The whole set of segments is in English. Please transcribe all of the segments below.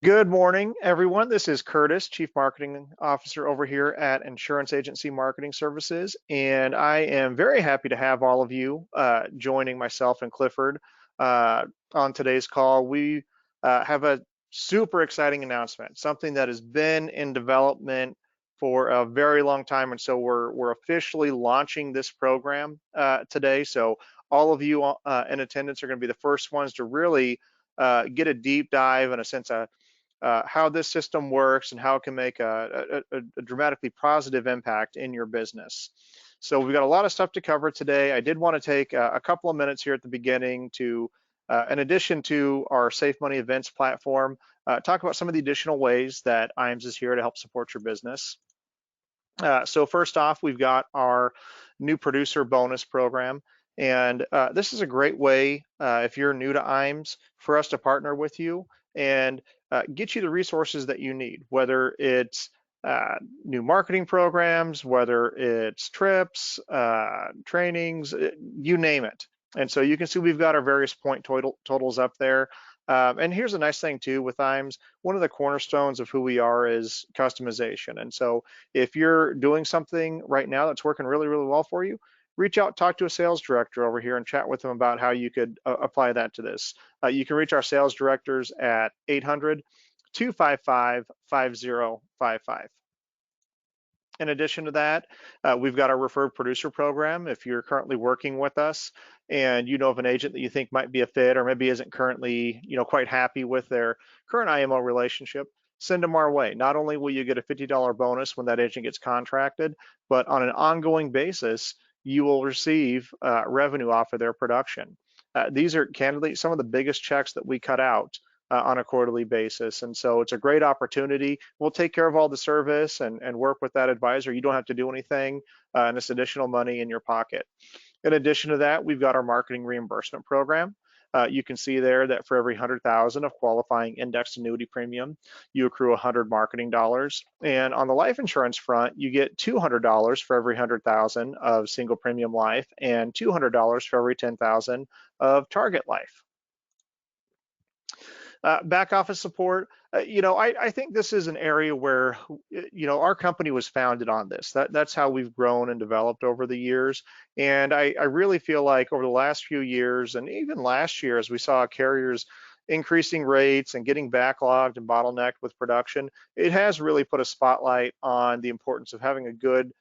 Good morning, everyone. This is Curtis, Chief Marketing Officer over here at Insurance Agency Marketing Services, and I am very happy to have all of you joining myself and Clifford on today's call. We have a super exciting announcement, something that has been in development for a very long time, and so we're officially launching this program today. So all of you in attendance are going to be the first ones to really get a deep dive and a sense of how this system works and how it can make a dramatically positive impact in your business. So we've got a lot of stuff to cover today. I did want to take a couple of minutes here at the beginning to, in addition to our Safe Money Events platform, talk about some of the additional ways that IAMS is here to help support your business. So first off, we've got our new producer bonus program. And this is a great way, if you're new to IAMS, for us to partner with you and get you the resources that you need, whether it's new marketing programs, whether it's trips, trainings, you name it. And so you can see we've got our various point totals up there. And here's a nice thing too with IAMS, one of the cornerstones of who we are is customization. And so if you're doing something right now that's working really, really well for you, reach out, talk to a sales director over here and chat with them about how you could apply that to this. You can reach our sales directors at 800-255-5055. In addition to that, we've got our referred producer program. If you're currently working with us and you know of an agent that you think might be a fit or maybe isn't currently, quite happy with their current IMO relationship, send them our way. Not only will you get a $50 bonus when that agent gets contracted, but on an ongoing basis, you will receive revenue off of their production. These are candidly some of the biggest checks that we cut out on a quarterly basis. And so it's a great opportunity. We'll take care of all the service and work with that advisor. You don't have to do anything, and it's additional money in your pocket. In addition to that, we've got our marketing reimbursement program. You can see there that for every 100,000 of qualifying indexed annuity premium, you accrue 100 marketing dollars. And on the life insurance front, you get $200 for every 100,000 of single premium life and $200 for every 10,000 of target life. Back office support, I think this is an area where, our company was founded on this. That's how we've grown and developed over the years. And I really feel like over the last few years and even last year, as we saw carriers increasing rates and getting backlogged and bottlenecked with production, it has really put a spotlight on the importance of having a good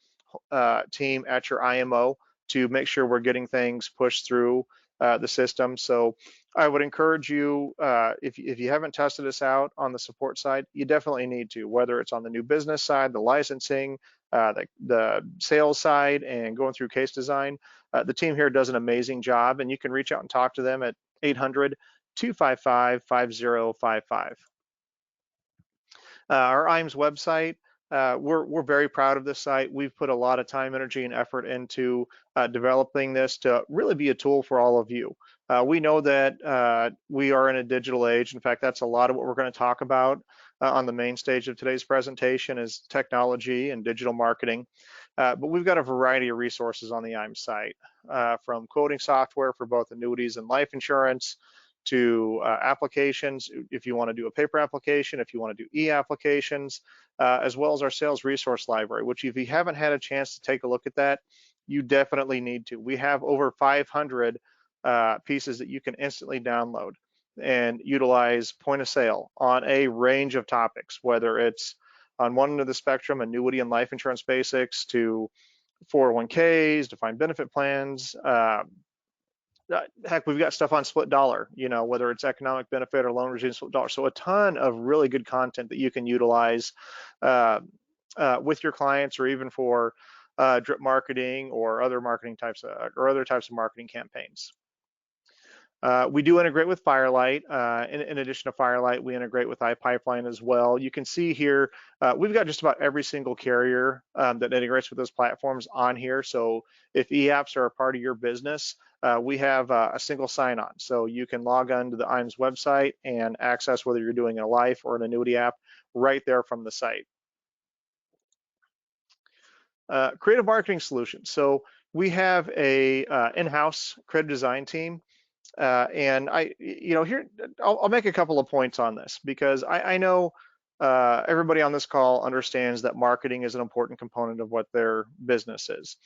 team at your IMO to make sure we're getting things pushed through the system. So I would encourage you, if you haven't tested us out on the support side, you definitely need to, whether it's on the new business side, the licensing, the sales side, and going through case design. The team here does an amazing job, and you can reach out and talk to them at 800-255-5055. Our IAMS website, we're very proud of this site. We've put a lot of time, energy, and effort into developing this to really be a tool for all of you. We know that we are in a digital age. In fact, that's a lot of what we're going to talk about on the main stage of today's presentation is technology and digital marketing. But we've got a variety of resources on the IAMS site, from quoting software for both annuities and life insurance, to applications, if you want to do a paper application, if you want to do e-applications, as well as our sales resource library, which if you haven't had a chance to take a look at that, you definitely need to. We have over 500 pieces that you can instantly download and utilize point of sale on a range of topics, whether it's on one end of the spectrum, annuity and life insurance basics, to 401ks, defined benefit plans, heck, we've got stuff on split dollar, whether it's economic benefit or loan regime split dollar. So a ton of really good content that you can utilize with your clients or even for drip marketing or other marketing types or other types of marketing campaigns. We do integrate with Firelight. In addition to Firelight, we integrate with iPipeline as well. You can see here, we've got just about every single carrier that integrates with those platforms on here. So if e-apps are a part of your business, we have a single sign-on. So you can log on to the IAMS website and access whether you're doing a life or an annuity app right there from the site. Creative marketing solutions. So we have a in-house creative design team. And here, I'll make a couple of points on this because I know everybody on this call understands that marketing is an important component of what their business is.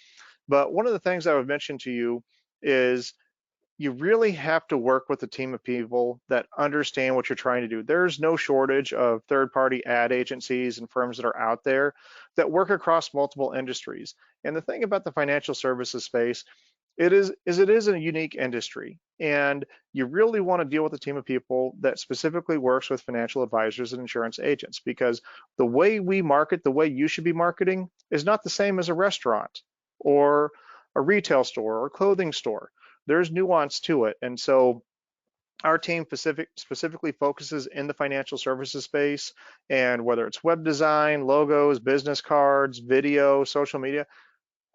But one of the things I would mention to you is you really have to work with a team of people that understand what you're trying to do. There's no shortage of third-party ad agencies and firms that are out there that work across multiple industries. And the thing about the financial services space, it is a unique industry, and you really want to deal with a team of people that specifically works with financial advisors and insurance agents, because the way we market, the way you should be marketing, is not the same as a restaurant or a retail store or a clothing store. There's nuance to it, and so our team specifically focuses in the financial services space, and whether it's web design, logos, business cards, video, social media,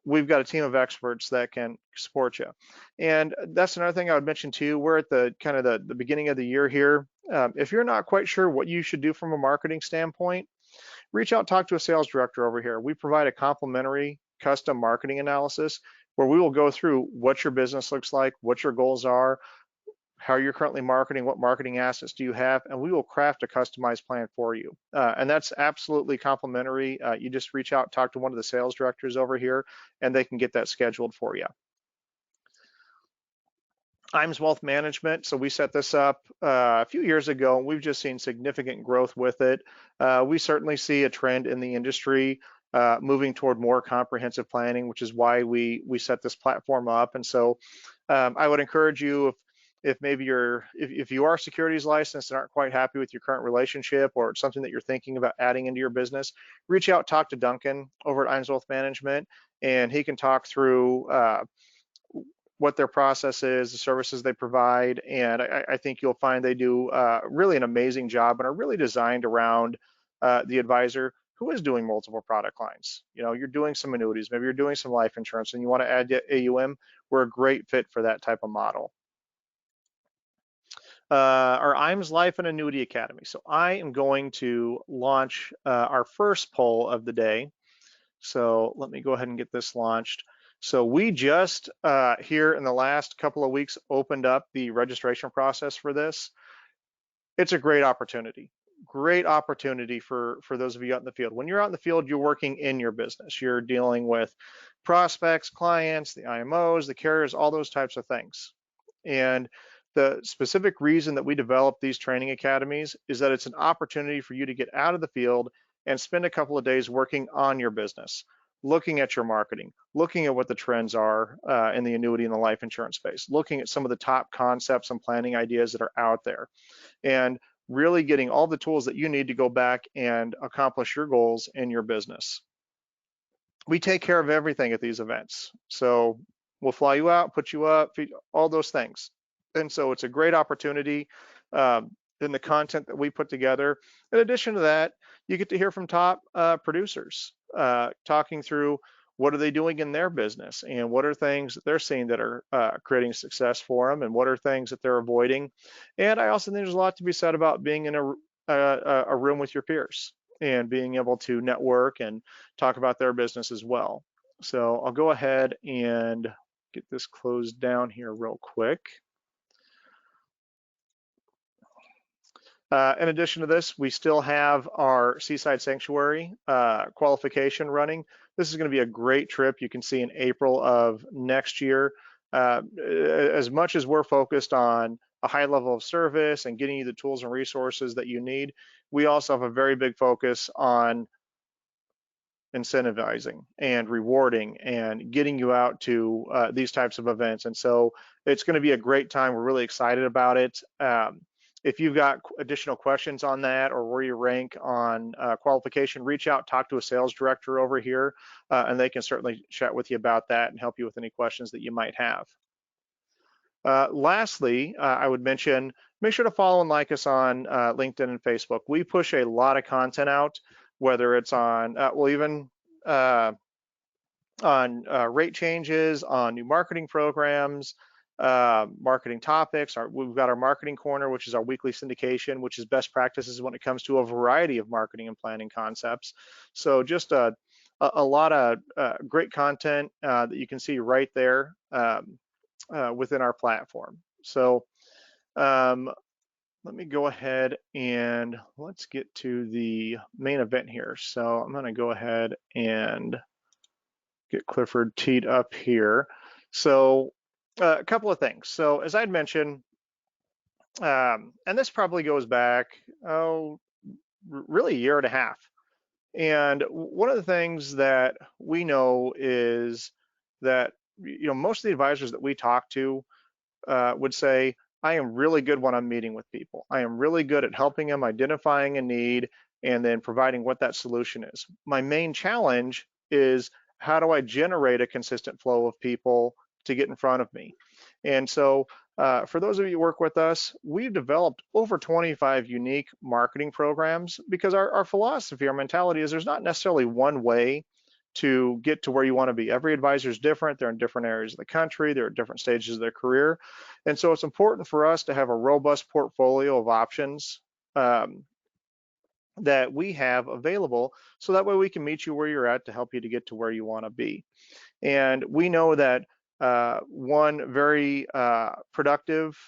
we've got a team of experts that can support you. And that's another thing I would mention too. We're at the kind of the beginning of the year here. If you're not quite sure what you should do from a marketing standpoint, reach out, talk to a sales director over here. We provide a complimentary custom marketing analysis where we will go through what your business looks like, what your goals are, how you're currently marketing, what marketing assets do you have, and we will craft a customized plan for you. And that's absolutely complimentary. You just reach out, talk to one of the sales directors over here, and they can get that scheduled for you. IAMS Wealth Management, so we set this up a few years ago, and we've just seen significant growth with it. We certainly see a trend in the industry moving toward more comprehensive planning, which is why we set this platform up. And so I would encourage you, if maybe if you are securities licensed and aren't quite happy with your current relationship, or it's something that you're thinking about adding into your business, reach out, talk to Duncan over at IAMS Wealth Management, and he can talk through what their process is, the services they provide, and I think you'll find they do really an amazing job and are really designed around the advisor who is doing multiple product lines. You know, you're doing some annuities, maybe you're doing some life insurance, and you want to add AUM. We're a great fit for that type of model. Our IAMS Life and Annuity Academy. So I am going to launch our first poll of the day. So let me go ahead and get this launched. So we just here in the last couple of weeks opened up the registration process for this. It's a great opportunity for those of you out in the field. When you're out in the field, you're working in your business. You're dealing with prospects, clients, the IMOs, the carriers, all those types of things. And the specific reason that we developed these training academies is that it's an opportunity for you to get out of the field and spend a couple of days working on your business, looking at your marketing, looking at what the trends are in the annuity and the life insurance space, looking at some of the top concepts and planning ideas that are out there, and really getting all the tools that you need to go back and accomplish your goals in your business. We take care of everything at these events. So we'll fly you out, put you up, feed, all those things. And so it's a great opportunity in the content that we put together. In addition to that, you get to hear from top producers talking through what are they doing in their business and what are things that they're seeing that are creating success for them, and what are things that they're avoiding. And I also think there's a lot to be said about being in a room with your peers and being able to network and talk about their business as well. So I'll go ahead and get this closed down here real quick. In addition to this, we still have our Seaside Sanctuary qualification running. This is going to be a great trip. You can see in April of next year. As much as we're focused on a high level of service and getting you the tools and resources that you need, we also have a very big focus on incentivizing and rewarding and getting you out to these types of events. And so it's going to be a great time. We're really excited about it. If you've got additional questions on that or where you rank on qualification, reach out, talk to a sales director over here, and they can certainly chat with you about that and help you with any questions that you might have. Lastly, I would mention, make sure to follow and like us on LinkedIn and Facebook. We push a lot of content out, whether it's on, even on rate changes, on new marketing programs, marketing topics. We've got our marketing corner, which is our weekly syndication, which is best practices when it comes to a variety of marketing and planning concepts. So just a lot of great content that you can see right there within our platform. So let me go ahead and let's get to the main event here. So I'm going to go ahead and get Clifford teed up here. So a couple of things. So as I'd mentioned, and this probably goes back, really a year and a half. And one of the things that we know is that, most of the advisors that we talk to would say, I am really good when I'm meeting with people. I am really good at helping them, identifying a need, and then providing what that solution is. My main challenge is, how do I generate a consistent flow of people to get in front of me? And so for those of you who work with us, we've developed over 25 unique marketing programs, because our philosophy, our mentality is, there's not necessarily one way to get to where you want to be. Every advisor is different. They're in different areas of the country. They're at different stages of their career. And so it's important for us to have a robust portfolio of options that we have available, so that way we can meet you where you're at to help you to get to where you want to be. And we know that one very productive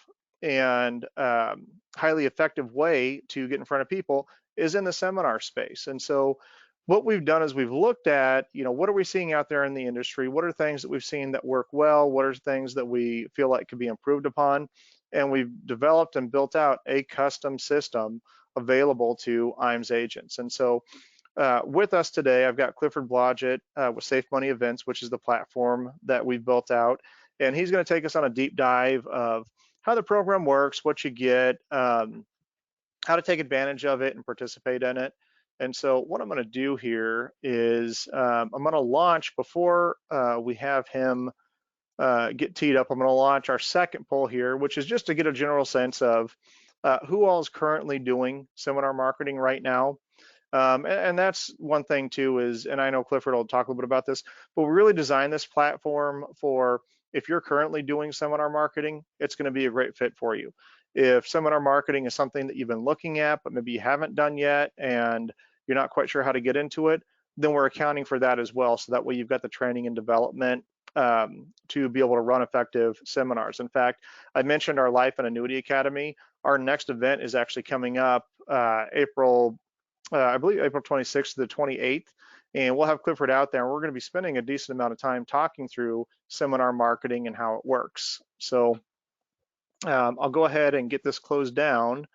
and highly effective way to get in front of people is in the seminar space. And so what we've done is we've looked at, what are we seeing out there in the industry? What are things that we've seen that work well? What are things that we feel like could be improved upon? And we've developed and built out a custom system available to IAMS agents. And so with us today, I've got Clifford Blodgett with Safe Money Events, which is the platform that we've built out. And he's going to take us on a deep dive of how the program works, what you get, how to take advantage of it and participate in it. And so what I'm going to do here is I'm going to launch, before we have him get teed up, I'm going to launch our second poll here, which is just to get a general sense of who all is currently doing seminar marketing right now. And that's one thing too, is, and I know Clifford will talk a little bit about this, but we really designed this platform for, if you're currently doing seminar marketing, it's going to be a great fit for you. If seminar marketing is something that you've been looking at, but maybe you haven't done yet and you're not quite sure how to get into it, then we're accounting for that as well. So that way you've got the training and development to be able to run effective seminars. In fact, I mentioned our Life and Annuity Academy. Our next event is actually coming up I believe April 26th to the 28th, and we'll have Clifford out there, and we're going to be spending a decent amount of time talking through seminar marketing and how it works. So I'll go ahead and get this closed down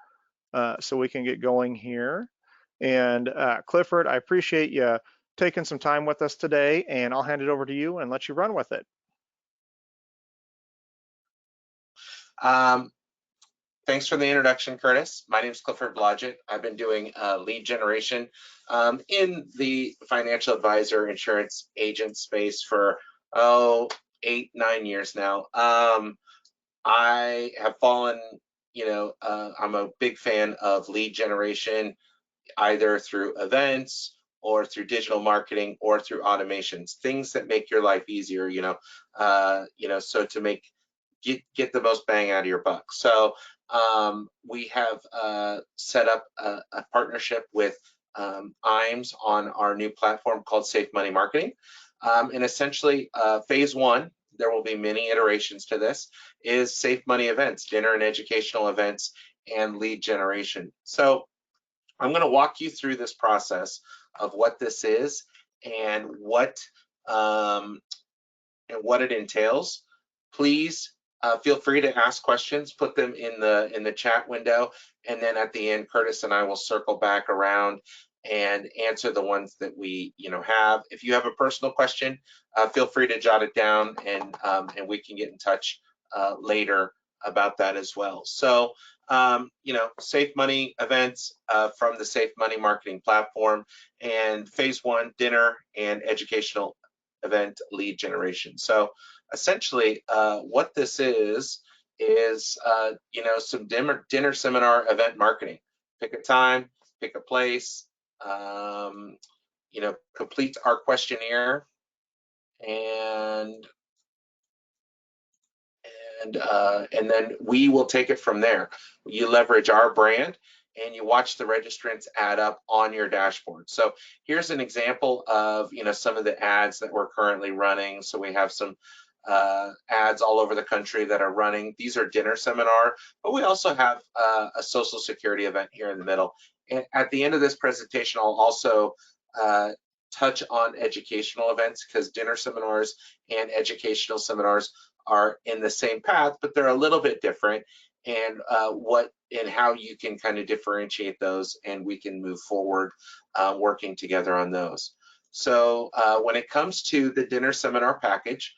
so we can get going here. And Clifford, I appreciate you taking some time with us today, and I'll hand it over to you and let you run with it. Thanks for the introduction, Curtis. My name is Clifford Blodgett. I've been doing lead generation in the financial advisor insurance agent space for 8-9 years now. I have fallen, I'm a big fan of lead generation, either through events or through digital marketing or through automations, things that make your life easier, so to get the most bang out of your buck. So we have set up a partnership with IAMS on our new platform called Safe Money Marketing. And essentially, phase one, there will be many iterations to this, is Safe Money events, dinner and educational events, and lead generation. So I'm going to walk you through this process of what this is and what it entails. Please feel free to ask questions, put them in the chat window, and then at the end, Curtis and I will circle back around and answer the ones that we have. If you have a personal question, feel free to jot it down, and we can get in touch later about that as well. So Safe Money events from the Safe Money Marketing platform, and phase one, dinner and educational event lead generation. So essentially what this is some dinner seminar event marketing. Pick a time, pick a place, complete our questionnaire, and then we will take it from there. You leverage our brand and you watch the registrants add up on your dashboard. So here's an example of some of the ads that we're currently running. So we have some ads all over the country that are running. These are dinner seminar, but we also have a social security event here in the middle. And at the end of this presentation, I'll also touch on educational events, because dinner seminars and educational seminars are in the same path, but they're a little bit different, and what and how you can kind of differentiate those, and we can move forward working together on those. So when it comes to the dinner seminar package,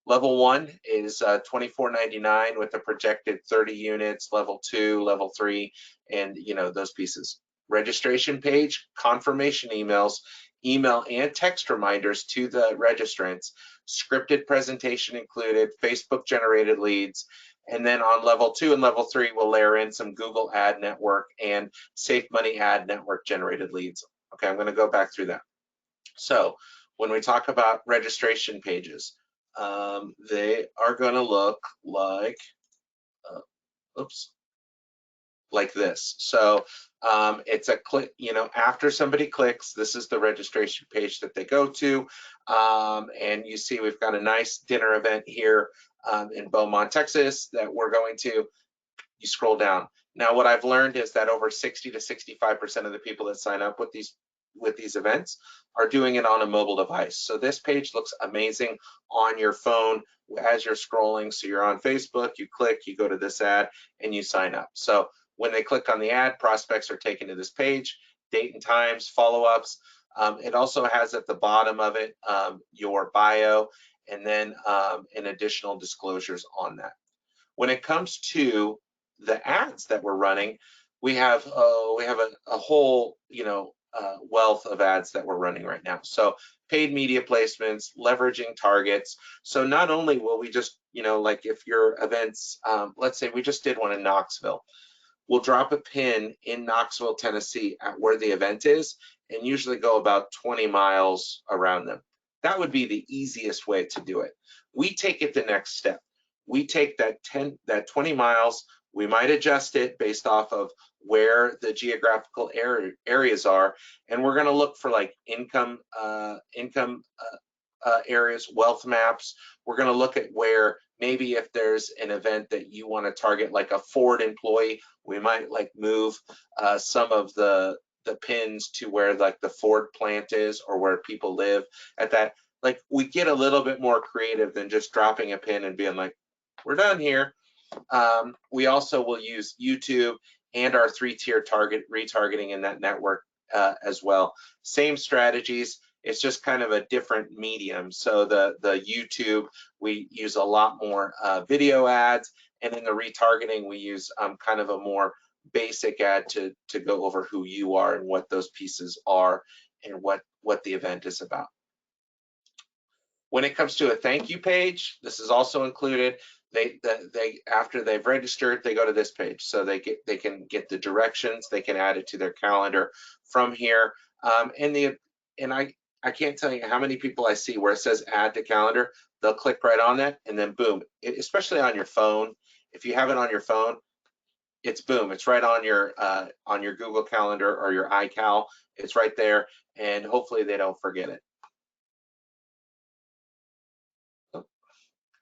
level 1 is $24.99 with a projected 30 units, level 2, level 3, and those pieces. Registration page, confirmation emails, email and text reminders to the registrants, scripted presentation included, Facebook generated leads, and then on level 2 and level 3, we'll layer in some Google Ad Network and Safe Money Ad Network generated leads. Okay, I'm going to go back through that. So when we talk about registration pages, they are going to look like, like this. So it's a click, after somebody clicks, this is the registration page that they go to. And you see we've got a nice dinner event here in Beaumont, Texas that we're going to. You scroll down. Now, what I've learned is that over 60 to 65% of the people that sign up with these events are doing it on a mobile device. So this page looks amazing on your phone as you're scrolling. So you're on Facebook, you click, you go to this ad, and you sign up. So when they click on the ad, prospects are taken to this page, date and times, follow-ups. It also has at the bottom of it your bio, and then an additional disclosures on that. When it comes to the ads that we're running, we have a whole wealth of ads that we're running right now. So paid media placements, leveraging targets. So not only will we just like if your events, let's say we just did one in Knoxville, we'll drop a pin in Knoxville, Tennessee at where the event is, and usually go about 20 miles around them. That would be the easiest way to do it. We take it the next step. We take that 20 miles, we might adjust it based off of where the geographical areas are, and we're going to look for like income areas, wealth maps. We're going to look at where maybe if there's an event that you want to target, like a Ford employee, we might like move some of the pins to where like the Ford plant is or where people live at that. Like we get a little bit more creative than just dropping a pin and being like, we're done here. We also will use YouTube and our 3-tier retargeting in that network as well. Same strategies. It's just kind of a different medium. So the YouTube, we use a lot more video ads, and in the retargeting, we use kind of a more basic ad to go over who you are and what those pieces are and what the event is about. When it comes to a thank you page, this is also included. They after they've registered, they go to this page, so they can get the directions, they can add it to their calendar from here. And I can't tell you how many people I see where it says add to calendar. They'll click right on that, and then boom. Especially on your phone, if you have it on your phone, it's boom. It's right on your Google Calendar or your iCal. It's right there, and hopefully they don't forget it.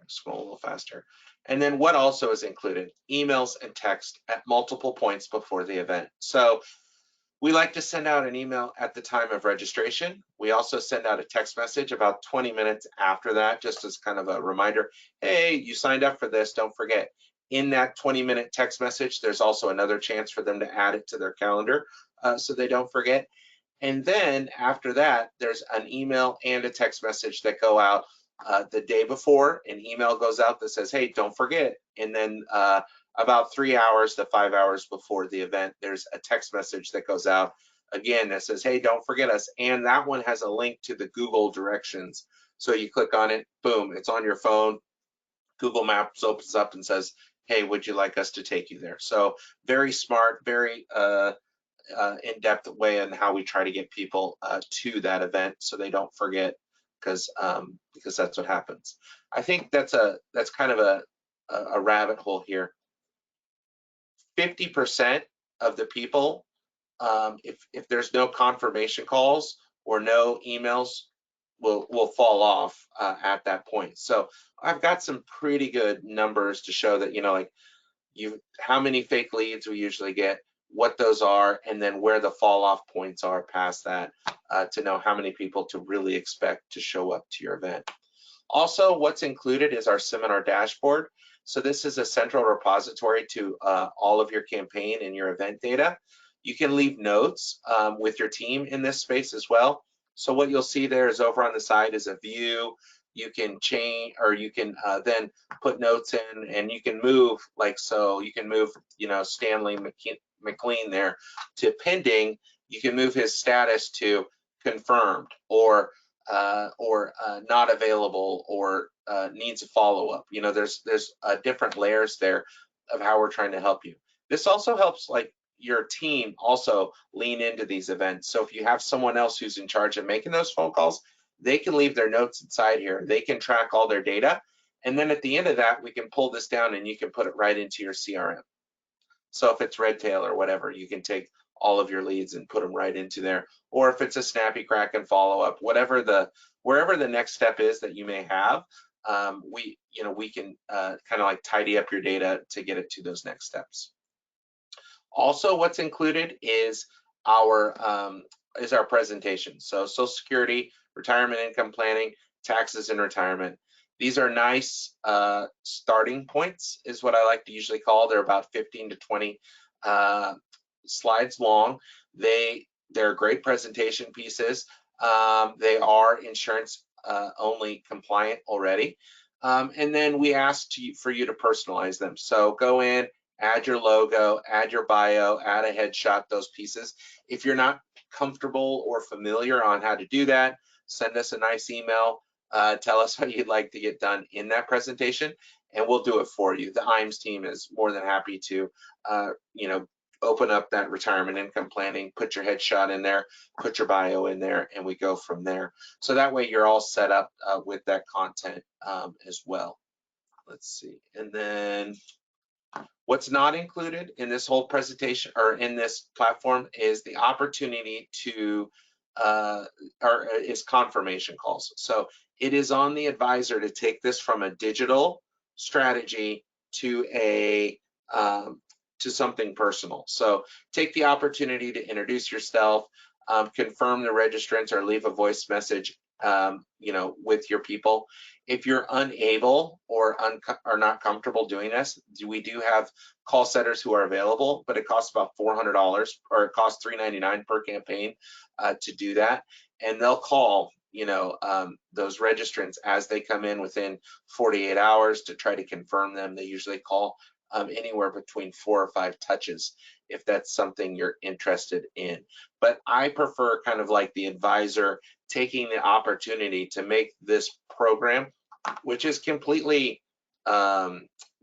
Scroll a little faster. And then what also is included? Emails and text at multiple points before the event. So we like to send out an email at the time of registration. We also send out a text message about 20 minutes after that, just as kind of a reminder, hey, you signed up for this, don't forget. In that 20-minute text message, there's also another chance for them to add it to their calendar so they don't forget. And then after that, there's an email and a text message that go out the day before. An email goes out that says, hey, don't forget. And then about 3 hours to 5 hours before the event, there's a text message that goes out again that says, hey, don't forget us. And that one has a link to the Google directions. So you click on it, boom, it's on your phone. Google Maps opens up and says, hey, would you like us to take you there? So very smart, very in-depth way in how we try to get people to that event so they don't forget, because that's what happens. I think that's kind of a rabbit hole here. 50% of the people, if there's no confirmation calls or no emails will fall off at that point. So I've got some pretty good numbers to show that, like how many fake leads we usually get, what those are, and then where the fall off points are past that, to know how many people to really expect to show up to your event. Also, what's included is our seminar dashboard. So this is a central repository to all of your campaign and your event data. You can leave notes with your team in this space as well. So what you'll see there is over on the side is a view. You can change, or you can then put notes in, and you can move like so. You can move, Stanley McLean there to pending. You can move his status to confirmed, or not available, or needs a follow-up. There's different layers there of how we're trying to help you. This also helps like your team also lean into these events. So if you have someone else who's in charge of making those phone calls, they can leave their notes inside here. They can track all their data. And then at the end of that, we can pull this down and you can put it right into your CRM. So if it's Redtail or whatever, you can take all of your leads and put them right into there. Or if it's a snappy crack and follow up, wherever the next step is that you may have, we can kind of like tidy up your data to get it to those next steps. Also, what's included is our presentation. So Social Security, retirement income planning, taxes and retirement. These are nice starting points, is what I like to usually call. They're about 15 to 20 slides long. They're great presentation pieces. They are insurance only compliant already. And then we ask for you to personalize them. So go in, add your logo, add your bio, add a headshot, those pieces. If you're not comfortable or familiar on how to do that, send us a nice email. Tell us what you'd like to get done in that presentation, and we'll do it for you. The IAMS team is more than happy to, open up that retirement income planning, put your headshot in there, put your bio in there, and we go from there. So that way you're all set up with that content as well. Let's see. And then what's not included in this whole presentation or in this platform is the opportunity to is confirmation calls. So it is on the advisor to take this from a digital strategy to a to something personal. So take the opportunity to introduce yourself, confirm the registrants, or leave a voice message with your people. If you're unable or not comfortable doing this, we do have call centers who are available, but it costs about $400, or it costs $399 per campaign to do that. And they'll call those registrants as they come in within 48 hours to try to confirm them. They usually call anywhere between 4 or 5 touches if that's something you're interested in. But I prefer kind of like the advisor taking the opportunity to make this program, which is completely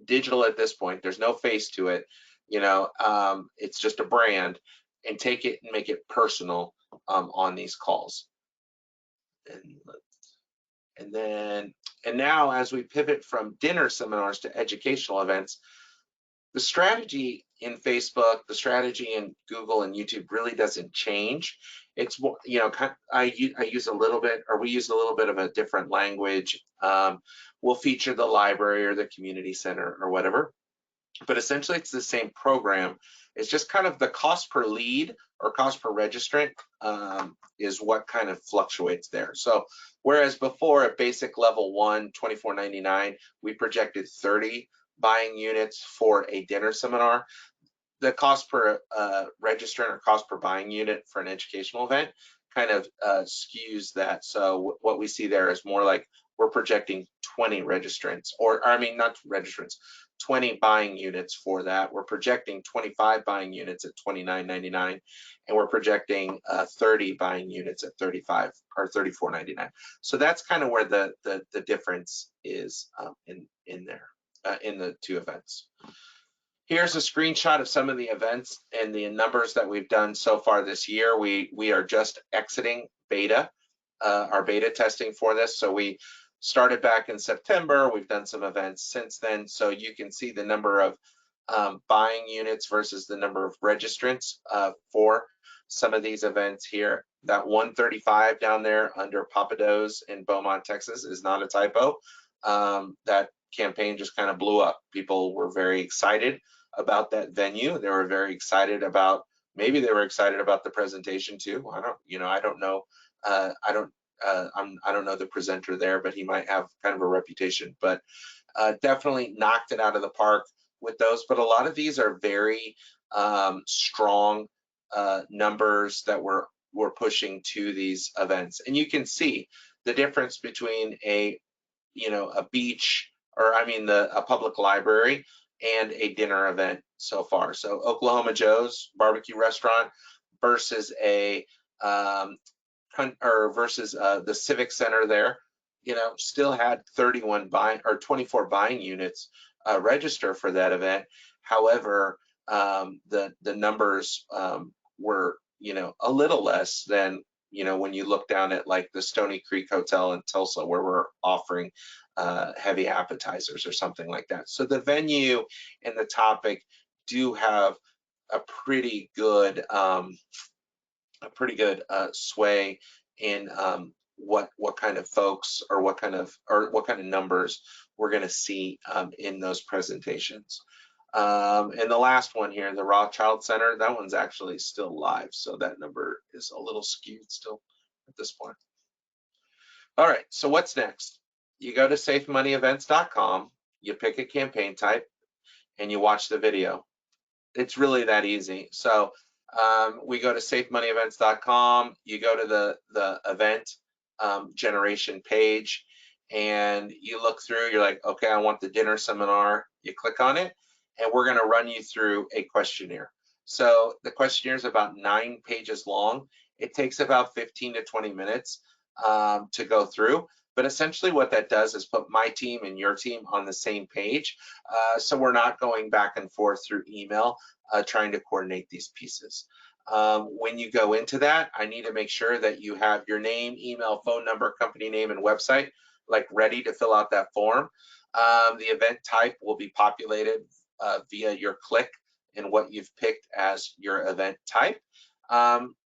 digital at this point. There's no face to it. It's just a brand, and take it and make it personal on these calls. And now as we pivot from dinner seminars to educational events, the strategy in Facebook, the strategy in Google and YouTube really doesn't change. It's more, I use a little bit, or we use a little bit of a different language. We'll feature the library or the community center or whatever, but essentially it's the same program. It's just kind of the cost per lead or cost per registrant is what kind of fluctuates there. So whereas before at basic level 1, $24.99, we projected 30 buying units for a dinner seminar, the cost per registrant or cost per buying unit for an educational event kind of skews that. So what we see there is more like we're projecting 20 registrants, or I mean, not registrants, 20 buying units for that. We're projecting 25 buying units at $29.99, and we're projecting 30 buying units at $35 or $34.99. So that's kind of where the difference is in there. In the two events. Here's a screenshot of some of the events and the numbers that we've done so far this year. We are just exiting beta, our beta testing for this. So we started back in September. We've done some events since then. So you can see the number of buying units versus the number of registrants for. some of these events here. That 135 down there under Papados in Beaumont, Texas is not a typo. That campaign just kind of blew up. People were very excited about that venue. They were very excited about, maybe they were excited about the presentation too. I don't know. I don't know the presenter there, but he might have kind of a reputation. But definitely knocked it out of the park with those. But a lot of these are very strong numbers that we're pushing to these events, and you can see the difference between a beach, or a public library and a dinner event so far. So Oklahoma Joe's barbecue restaurant versus the Civic Center there, still had 31 buying or 24 buying units register for that event. However, the numbers were a little less than when you look down at like the Stony Creek Hotel in Tulsa, where we're offering heavy appetizers or something like that. So the venue and the topic do have a pretty good sway in what kind of folks, or what kind of numbers we're going to see in those presentations. And the last one here, the Rothschild Center, that one's actually still live, so that number is a little skewed still at this point. All right, so what's next? You go to safemoneyevents.com, you pick a campaign type, and you watch the video. It's really that easy. So we go to safemoneyevents.com, you go to the event generation page, and you look through, you're like, okay, I want the dinner seminar. You click on it, and we're gonna run you through a questionnaire. So the questionnaire is about 9 pages long. It takes about 15 to 20 minutes to go through. But essentially what that does is put my team and your team on the same page. So we're not going back and forth through email trying to coordinate these pieces. When you go into that, I need to make sure that you have your name, email, phone number, company name, and website like ready to fill out that form. The event type will be populated via your click and what you've picked as your event type.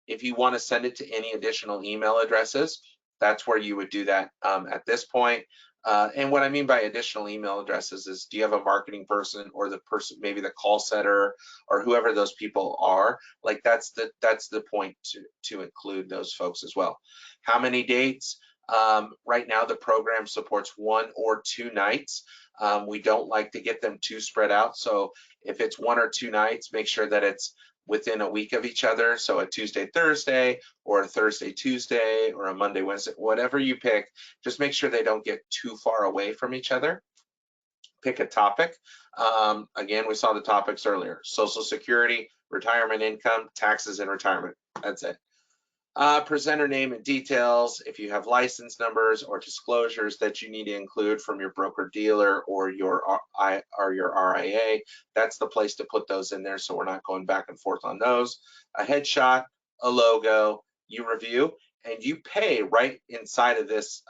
If you want to send it to any additional email addresses, that's where you would do that at this point. And what I mean by additional email addresses is, do you have a marketing person, or the person, maybe the call center, or whoever those people are? Like that's the point to include those folks as well. How many dates? Right now the program supports 1 or 2 nights. We don't like to get them too spread out. So if it's 1 or 2 nights, make sure that it's within a week of each other. So a Tuesday, Thursday, or a Thursday, Tuesday, or a Monday, Wednesday, whatever you pick, just make sure they don't get too far away from each other. Pick a topic. Again, we saw the topics earlier: Social Security, retirement income, taxes, and retirement. That's it. Presenter name and details. If you have license numbers or disclosures that you need to include from your broker dealer or your RIA, that's the place to put those in there, so we're not going back and forth on those. A headshot, a logo, you review, and you pay right inside of this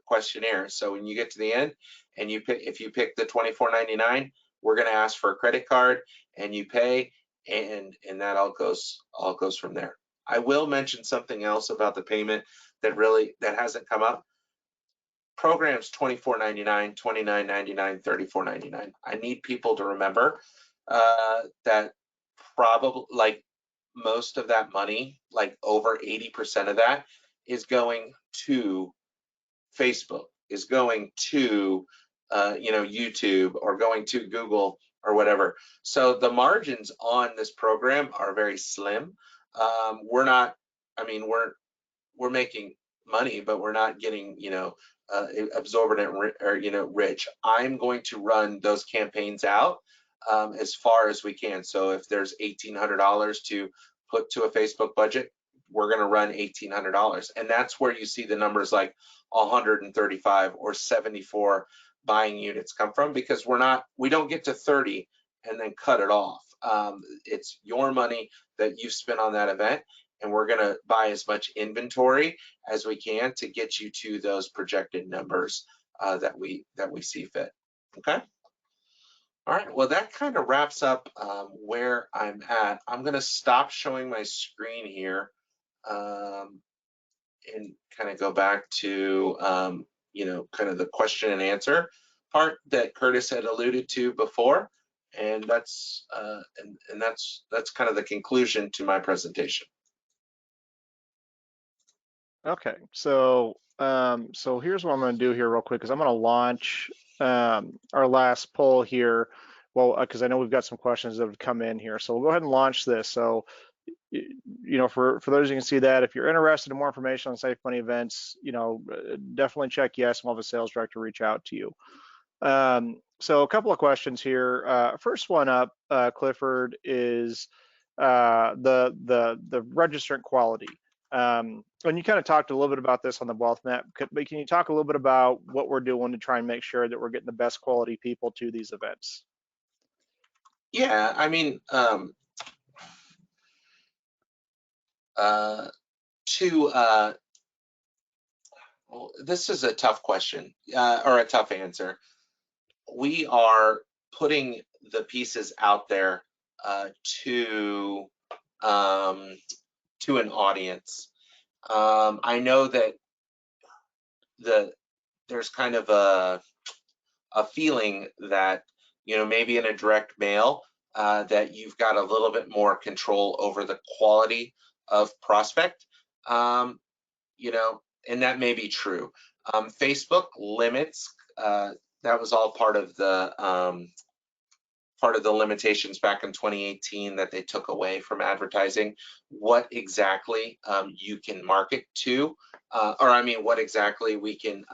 questionnaire. So when you get to the end and if you pick the $24.99, we're going to ask for a credit card, and you pay, and that all goes from there. I will mention something else about the payment that hasn't come up. Programs $24.99, $29.99, $34.99. I need people to remember that probably like most of that money, like over 80% of that, is going to Facebook, is going to YouTube, or going to Google or whatever. So the margins on this program are very slim. We're not, we're making money, but we're not getting, absorbent or rich. I'm going to run those campaigns out as far as we can. So if there's $1,800 to put to a Facebook budget, we're going to run $1,800, and that's where you see the numbers like 135 or 74 buying units come from, because we don't get to 30 and then cut it off. It's your money that you've spent on that event, and we're going to buy as much inventory as we can to get you to those projected numbers that we see fit. Okay. All right, well, that kind of wraps up where I'm at. I'm going to stop showing my screen here um, and kind of go back to, kind of the question and answer part that Curtis had alluded to before. And that's kind of the conclusion to my presentation. Okay, so here's what I'm going to do here real quick, because I'm going to launch our last poll here. Well, because I know we've got some questions that have come in here, so we'll go ahead and launch this. So, for those who can see that, if you're interested in more information on Safe Money events, definitely check yes, and we'll have a sales director reach out to you. So a couple of questions here. First one up, Clifford, is the registrant quality. And you kind of talked a little bit about this on the wealth map, but can you talk a little bit about what we're doing to try and make sure that we're getting the best quality people to these events? Yeah, I mean, to well, this is a tough question or a tough answer. We are putting the pieces out there to um, to an audience. I know that there's kind of a feeling that maybe in a direct mail that you've got a little bit more control over the quality of prospect. Um, and that may be true. Facebook limits. That was all part of the limitations back in 2018 that they took away from advertising. What exactly you can market to, or I mean, what exactly we can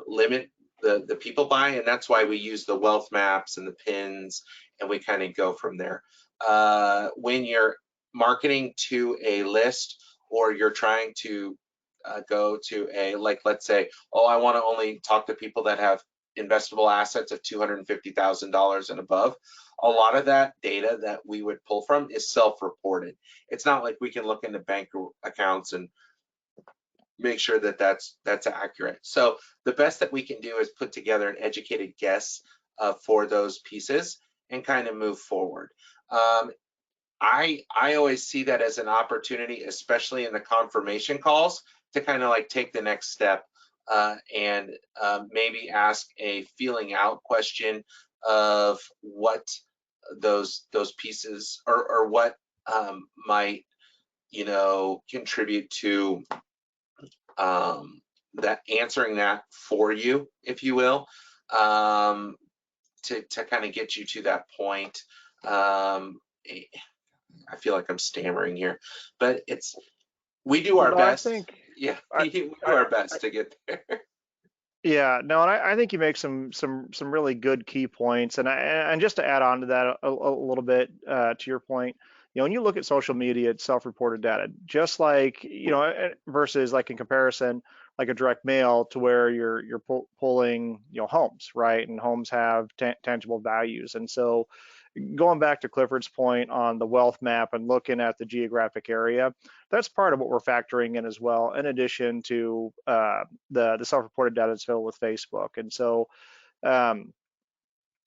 limit the people by, and that's why we use the wealth maps and the pins, and we kind of go from there. When you're marketing to a list, or you're trying to go to like, let's say, oh, I want to only talk to people that have investable assets of $250,000 and above. A lot of that data that we would pull from is self-reported. It's not like we can look into bank accounts and make sure that that's accurate. So the best that we can do is put together an educated guess for those pieces and kind of move forward. I always see that as an opportunity, especially in the confirmation calls, to kind of like take the next step and maybe ask a feeling out question of what those pieces or what might contribute to that, answering that for you, if you will, to kind of get you to that point. I feel like I'm stammering here, but we do our No, I best. think Yeah, I, we do I, our best to get there. Yeah, no, and I think you make some really good key points, and just to add on to that a little bit, to your point, when you look at social media, it's self-reported data, just like versus like in comparison, like a direct mail to where you're pulling homes, right? And homes have tangible values, and so going back to Clifford's point on the wealth map and looking at the geographic area, that's part of what we're factoring in as well, in addition to the self-reported data that's filled with Facebook. And so, um,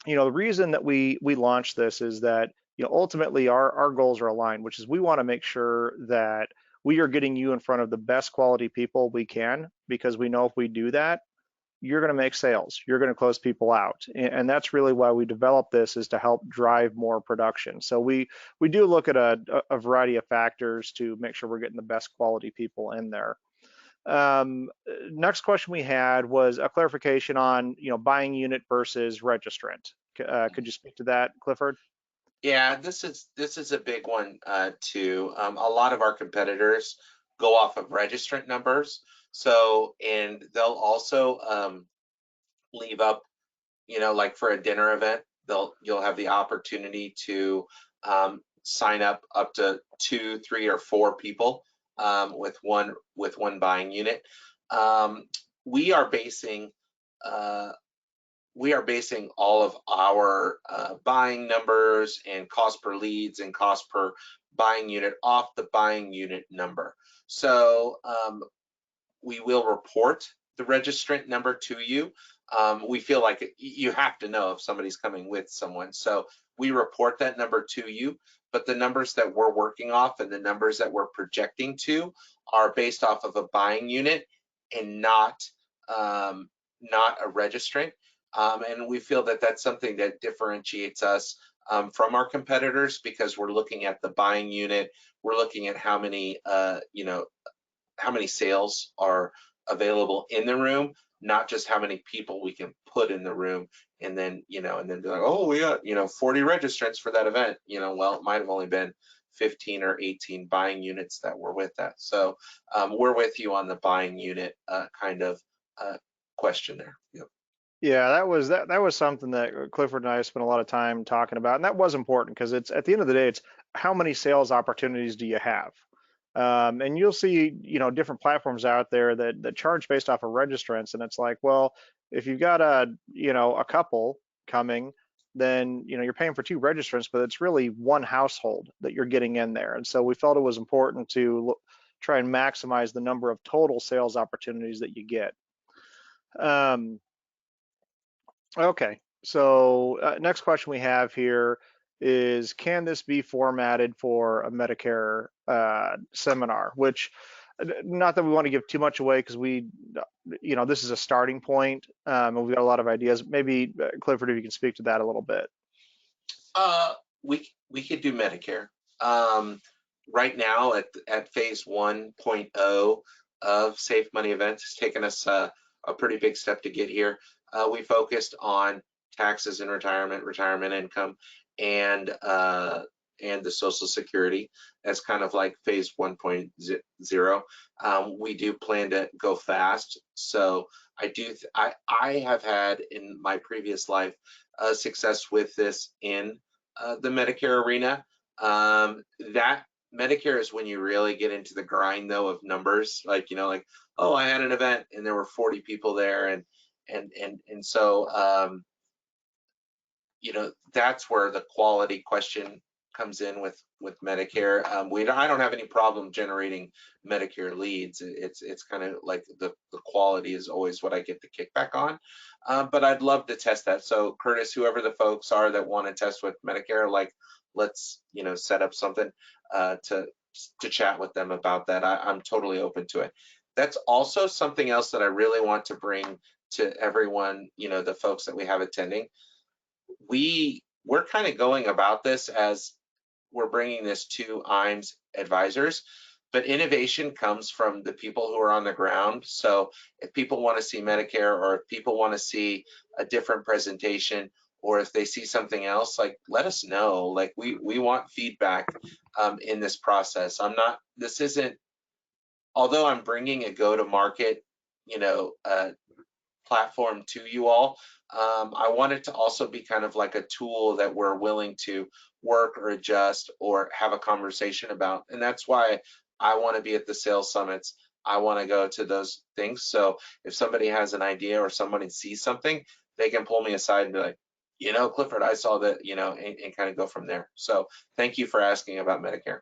the reason that we launched this is that ultimately our goals are aligned, which is we want to make sure that we are getting you in front of the best quality people we can, because we know if we do that, you're going to make sales, you're going to close people out, and that's really why we developed this, is to help drive more production. So we do look at a variety of factors to make sure we're getting the best quality people in there. Next question we had was a clarification on buying unit versus registrant. Could you speak to that, Clifford? Yeah, this is a big one too. A lot of our competitors go off of registrant numbers, so and they'll also leave up, like for a dinner event, you'll have the opportunity to sign up to 2, 3, or 4 people with one buying unit. Um, we are basing uh, all of our buying numbers and cost per leads and cost per buying unit off the buying unit number. So we will report the registrant number to you. we feel like you have to know if somebody's coming with someone. So we report that number to you, but the numbers that we're working off and the numbers that we're projecting to are based off of a buying unit and not a registrant. And we feel that that's something that differentiates us from our competitors, because we're looking at the buying unit, we're looking at how many how many sales are available in the room, not just how many people we can put in the room. And then, and then be like, oh, we got, 40 registrants for that event. Well, it might have only been 15 or 18 buying units that were with that. So we're with you on the buying unit kind of question there. Yep. Yeah, that was something that Clifford and I spent a lot of time talking about, and that was important because it's at the end of the day, it's how many sales opportunities do you have? And you'll see, different platforms out there that charge based off of registrants, and it's like, well, if you've got a couple coming, then you're paying for two registrants, but it's really one household that you're getting in there. And so we felt it was important to try and maximize the number of total sales opportunities that you get. Um, Okay, so next question we have here is, can this be formatted for a Medicare seminar? Which, not that we want to give too much away because this is a starting point, and we've got a lot of ideas. Maybe Clifford, if you can speak to that a little bit. We could do Medicare. Right now at phase 1.0 of Safe Money Events, it's taken us a pretty big step to get here. We focused on taxes and retirement income, and the Social Security as kind of like phase 1.0. We do plan to go fast, so I have had in my previous life success with this in the Medicare arena. That Medicare is when you really get into the grind though of numbers, like oh, I had an event and there were 40 people there, and so that's where the quality question comes in with Medicare. I don't have any problem generating Medicare leads. It's kind of like the quality is always what I get the kickback on. But I'd love to test that. So Curtis, whoever the folks are that want to test with Medicare, like let's set up something to chat with them about that. I'm totally open to it. That's also something else that I really want to bring to everyone, the folks that we have attending. We're kind of going about this as we're bringing this to IAMS advisors, but innovation comes from the people who are on the ground. So if people want to see Medicare, or if people want to see a different presentation, or if they see something else, like let us know. Like we want feedback in this process. This isn't, although I'm bringing a go-to-market, platform to you all. I want it to also be kind of like a tool that we're willing to work or adjust or have a conversation about. And that's why I want to be at the sales summits. I want to go to those things. So if somebody has an idea or somebody sees something, they can pull me aside and be like, Clifford, I saw that, and kind of go from there. So thank you for asking about Medicare.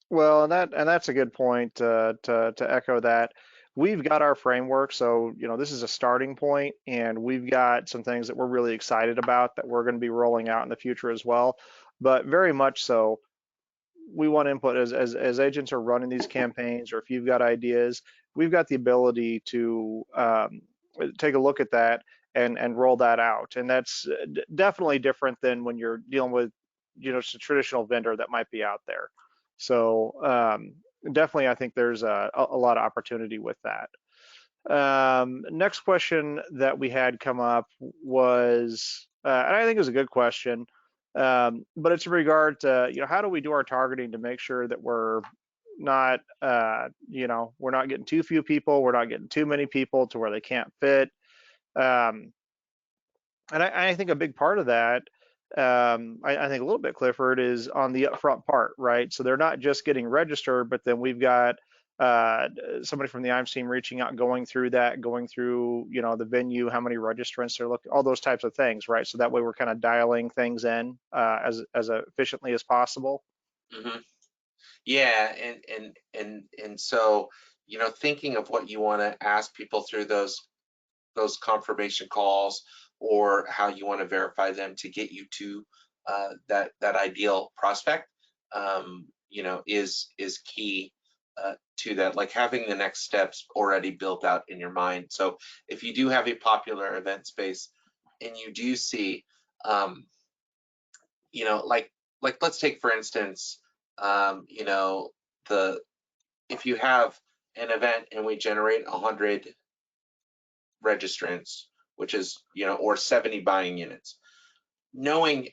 Well, and that's a good point to echo that. We've got our framework, so this is a starting point, and we've got some things that we're really excited about that we're going to be rolling out in the future as well. But very much so, we want input as agents are running these campaigns, or if you've got ideas, we've got the ability to take a look at that and roll that out. And that's definitely different than when you're dealing with just a traditional vendor that might be out there. So definitely, I think there's a lot of opportunity with that. Next question that we had come up was, and I think it was a good question, but it's in regard to, how do we do our targeting to make sure that we're not, we're not getting too few people, we're not getting too many people to where they can't fit. Um, and I think a big part of that, I think a little bit, Clifford, is on the upfront part, right? So they're not just getting registered, but then we've got somebody from the IAMS team reaching out, going through the venue, how many registrants they're looking, all those types of things, right? So that way we're kind of dialing things in as efficiently as possible. Mm-hmm. Yeah, and so thinking of what you want to ask people through those those confirmation calls, or how you want to verify them to get you to that ideal prospect, is key to that. Like having the next steps already built out in your mind. So if you do have a popular event space and you do see, um, like let's take for instance, the if you have an event and we generate 100 registrants, which is, or 70 buying units, knowing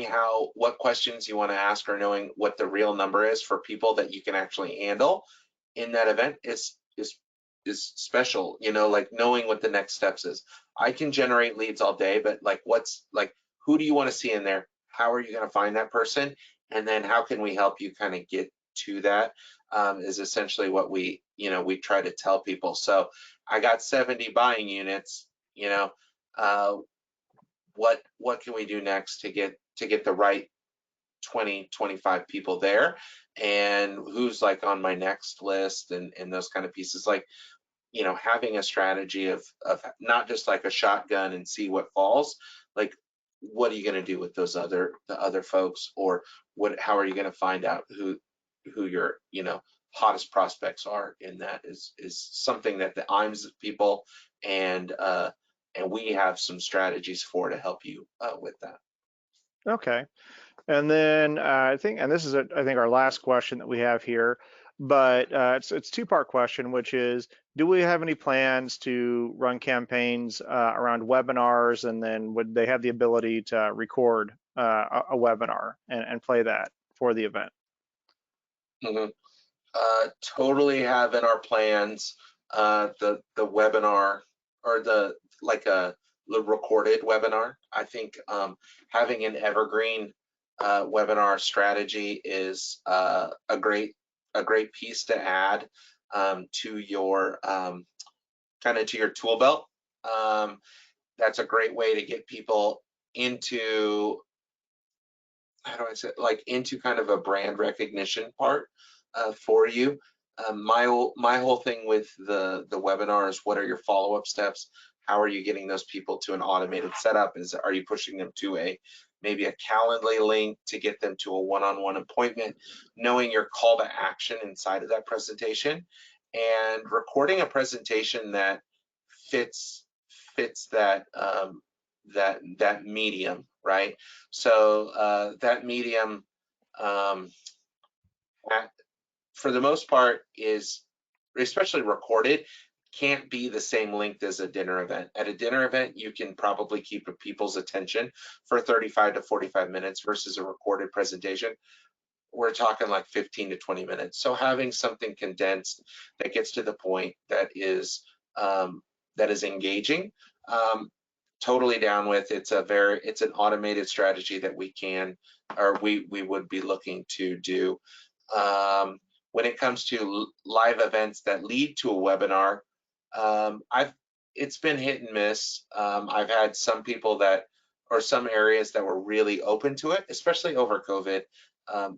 how what questions you want to ask, or knowing what the real number is for people that you can actually handle in that event is special. Like knowing what the next steps is. I can generate leads all day, but who do you want to see in there? How are you going to find that person? And then how can we help you kind of get to that, is essentially what we try to tell people. So I got 70 buying units, uh, what can we do next to get the right 20, 25 people there, and who's like on my next list, and those kind of pieces. Like, having a strategy of not just like a shotgun and see what falls. Like, what are you going to do with the other folks, or how are you going to find out who your hottest prospects are? In that is something that the IAMS people and we have some strategies to help you with that. Okay. And then I think, and this is I think our last question that we have here, but it's two-part question, which is, do we have any plans to run campaigns around webinars, and then would they have the ability to record a webinar and play that for the event? Mhm. Totally have in our plans the webinar, or the recorded webinar. I think having an evergreen webinar strategy is a great piece to add to your to your tool belt. That's a great way to get people into, how do I say, like into kind of a brand recognition part for you. My whole thing with the webinar is, what are your follow-up steps? How are you getting those people to an automated setup? Are you pushing them to maybe a Calendly link to get them to a one-on-one appointment? Knowing your call to action inside of that presentation, and recording a presentation that fits that that medium, right? So that medium, um, for the most part, is, especially recorded, can't be the same length as a dinner event. At a dinner event, you can probably keep people's attention for 35 to 45 minutes, versus a recorded presentation, we're talking like 15 to 20 minutes. So having something condensed that gets to the point, that is engaging, totally down with. It's an automated strategy that we would be looking to do. When it comes to live events that lead to a webinar, it's been hit and miss. I've had some people or some areas that were really open to it, especially over COVID.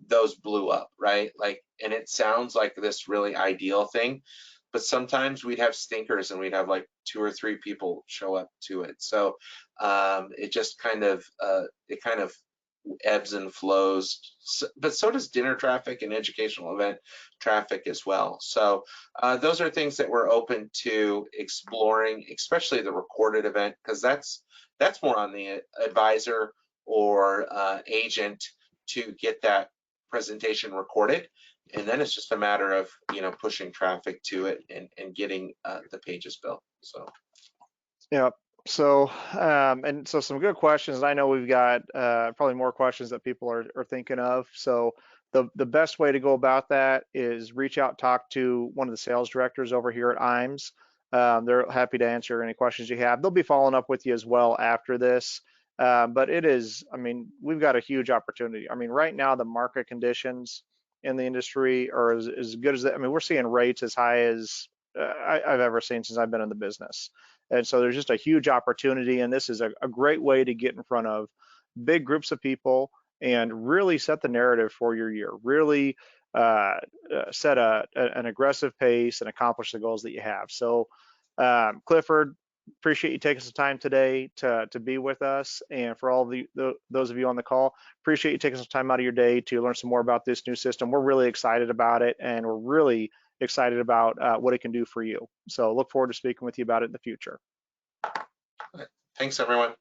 Those blew up, right? Like, and it sounds like this really ideal thing, but sometimes we'd have stinkers and we'd have like 2 or 3 people show up to it. So it just kind of ebbs and flows. But so does dinner traffic and educational event traffic as well. So those are things that we're open to exploring, especially the recorded event, because that's more on the advisor or agent to get that presentation recorded, and then it's just a matter of pushing traffic to it and getting the pages built. So Yeah. So, and so some good questions. I know we've got probably more questions that people are thinking of. So the best way to go about that is reach out, talk to one of the sales directors over here at IAMS. They're happy to answer any questions you have. They'll be following up with you as well after this. But it is, I mean, we've got a huge opportunity. I mean, right now the market conditions in the industry are as good as I mean, we're seeing rates as high as I've ever seen since I've been in the business. And so there's just a huge opportunity, and this is a great way to get in front of big groups of people and really set the narrative for your year. Really set an aggressive pace and accomplish the goals that you have. So, Clifford, appreciate you taking some time today to be with us. And for all those of you on the call, appreciate you taking some time out of your day to learn some more about this new system. We're really excited about it, and we're really excited about what it can do for you. So look forward to speaking with you about it in the future. Thanks, everyone.